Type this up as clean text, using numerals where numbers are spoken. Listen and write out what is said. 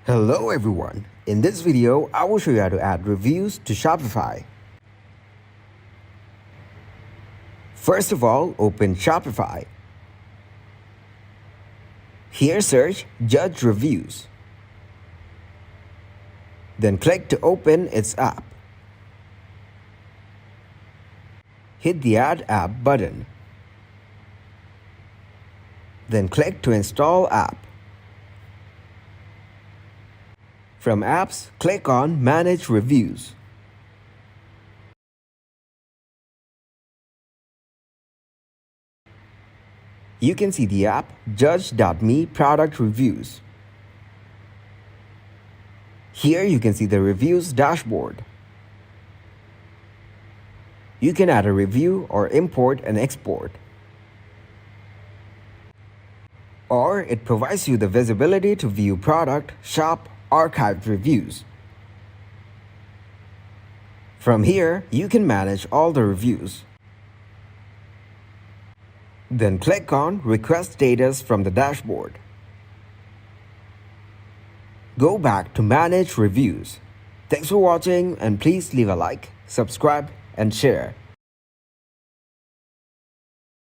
Hello everyone. In this video, I will show you how to add reviews to Shopify. First of all, open Shopify. Here search Judge Reviews. Then click to open its app. Hit the Add App button. Then click to install app. From Apps, click on Manage Reviews. You can see the app Judge.me Product Reviews. Here you can see the reviews dashboard. You can add a review or import and export. Or it provides you the visibility to view product, shop, archived reviews. From here, you can manage all the reviews. Then click on Request Status from the dashboard. Go back to Manage Reviews. Thanks for watching and please leave a like, subscribe, and share.